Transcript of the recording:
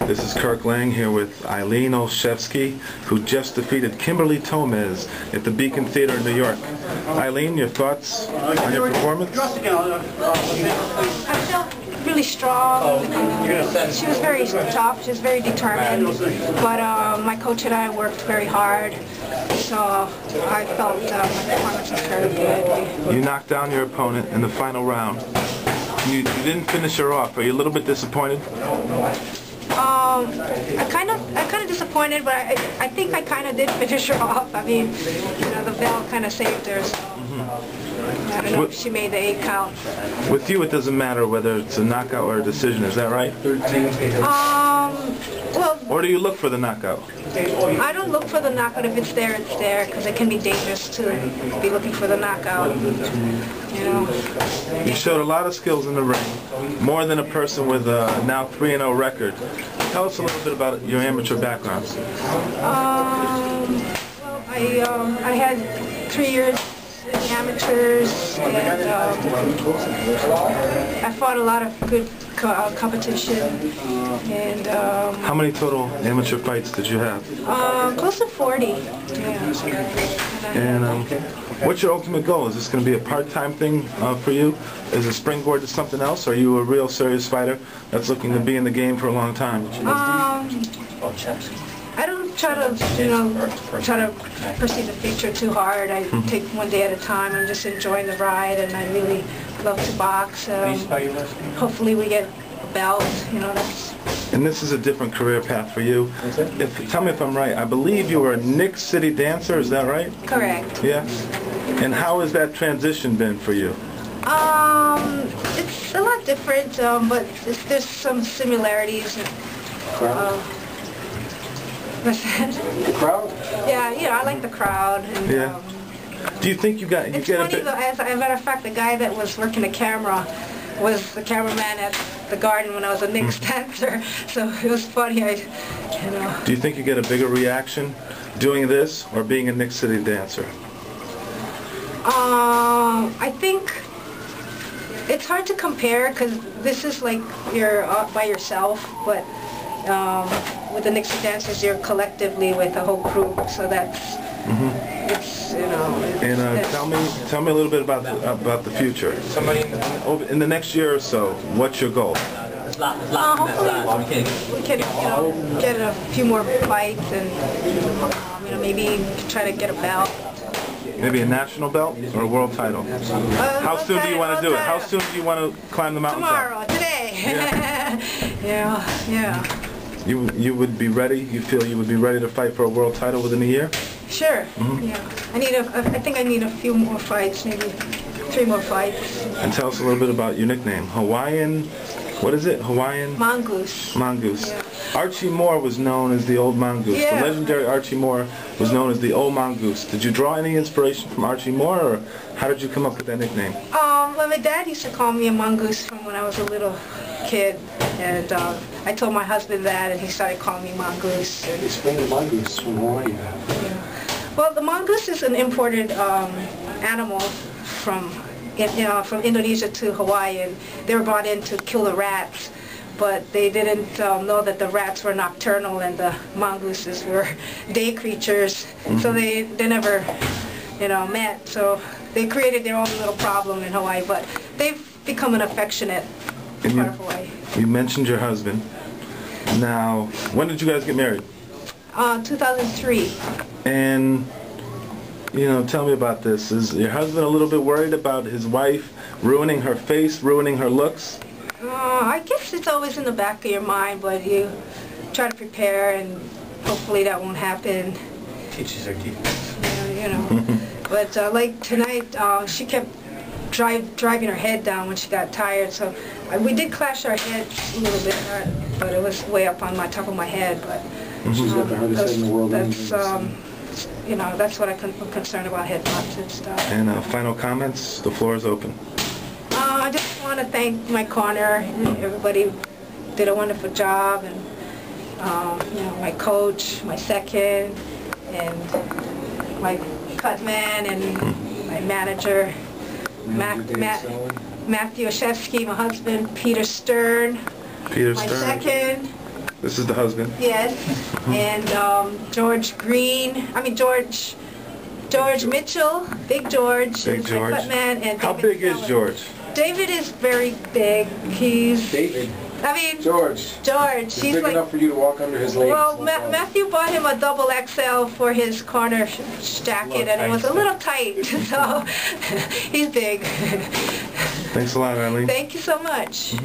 This is Kirk Lang here with Eileen Olszewski, who just defeated Kimberly Tomes at the Beacon Theater in New York. Eileen, your thoughts on your performance? I felt really strong. She was very tough. She was very determined. But my coach and I worked very hard. So I felt my performance was very good. You knocked down your opponent in the final round. You didn't finish her off. Are you a little bit disappointed? I kind of disappointed, but I think I kind of did finish her off. I mean, you know, the bell kind of saved her. So I don't know if she made the 8 count. With you, it doesn't matter whether it's a knockout or a decision. Is that right? Well, or do you look for the knockout? I don't look for the knockout. If it's there, it's there, because it can be dangerous to be looking for the knockout. You know. You showed a lot of skills in the ring, more than a person with a now 3-0 record. Tell us a little bit about your amateur background. Well, I had 3 years in the amateurs, and I fought a lot of good competition. And how many total amateur fights did you have? Close to 40. Yeah. And what's your ultimate goal? Is this going to be a part-time thing for you? Is a springboard to something else? Or are you a real serious fighter that's looking to be in the game for a long time? I don't try to, try to perceive the future too hard. I take one day at a time. I'm just enjoying the ride, and I really love to box. Hopefully we get a belt. And this is a different career path for you. Tell me if I'm right. I believe you were a Knick City dancer. Is that right? Correct. Yeah. And how has that transition been for you? It's a lot different, but there's some similaries. The crowd? Yeah, I like the crowd. And, yeah. Do you think you get it's a funny, bit... though, as a matter of fact, the guy that was working the camera was the cameraman at the Garden when I was a Knicks dancer, so it was funny. Do you think you get a bigger reaction doing this or being a Knick City dancer? I think it's hard to compare, because this is like you're by yourself, but with the Knicks dancers, you're collectively with the whole crew, so that's it's And tell me a little bit about the future. In the next year or so, what's your goal? Hopefully we can get a few more fights, and maybe try to get a belt. Maybe a national belt or a world title? How soon do you want to do it? How soon do you want to climb the mountain? Tomorrow, today. Yeah. yeah. You would be ready? You feel you would be ready to fight for a world title within a year? Sure. Yeah. I think I need a few more fights, maybe 3 more fights. And tell us a little bit about your nickname. Hawaiian, what is it? Hawaiian? Mongoose. Mongoose. Yeah. Archie Moore was known as the Old Mongoose. Yeah. The legendary Archie Moore was known as the Old Mongoose. Did you draw any inspiration from Archie Moore, or how did you come up with that nickname? Well, my dad used to call me a mongoose from when I was a little kid, and I told my husband that, and he started calling me mongoose. Explain the mongoose from Hawaii. Yeah. Well, the mongoose is an imported animal from Indonesia to Hawaii, and they were brought in to kill the rats. But they didn't know that the rats were nocturnal and the mongooses were day creatures. So they never, met. So they created their own little problem in Hawaii. But they've become an affectionate part of Hawaii. You mentioned your husband. Now, when did you guys get married? 2003. And, tell me about this. Is your husband a little bit worried about his wife ruining her face, ruining her looks? I guess it's always in the back of your mind, but you try to prepare, and hopefully that won't happen. Teaches her teeth. But like tonight, she kept driving her head down when she got tired, so we did clash our heads a little bit, but it was way up on top of my head. But She's got the hardest head in the world. That's what I'm concerned about, head bumps and stuff. And final comments? The floor is open. I just want to thank my corner. Everybody did a wonderful job, and my coach, my second, and my cut man, and my manager, Matthew Olszewski, my husband, Peter Stern, my second, This is the husband. Yes. And George Mitchell, Big George. Big George. My man, and How David big is Sullivan. George? David is very big. He's... David. George. He's big like, enough for you to walk under his legs. Well, Matthew bought him a double XL for his corner jacket, and it was a little tight, so he's big. Thanks a lot, Eileen. Thank you so much.